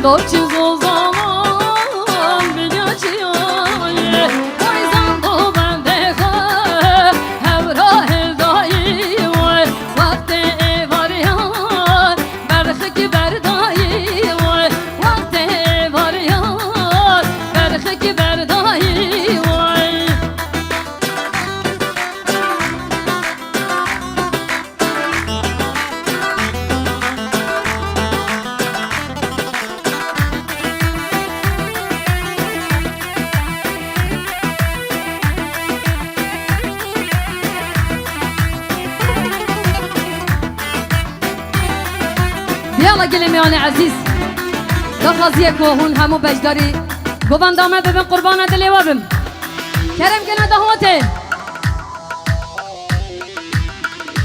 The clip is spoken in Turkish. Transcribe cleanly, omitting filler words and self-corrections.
Doçiz o zaman biliyorsun Oyzan bu bende Hevra hevdayı Vakti var ya Berhik berdayı Vakti var ya Berhik berdayı يلا قلم يا أنا عزيز دخزيك وهون همو بجداري قبان دامه ببن قربانه دلي وبم كرم قنا دهوتين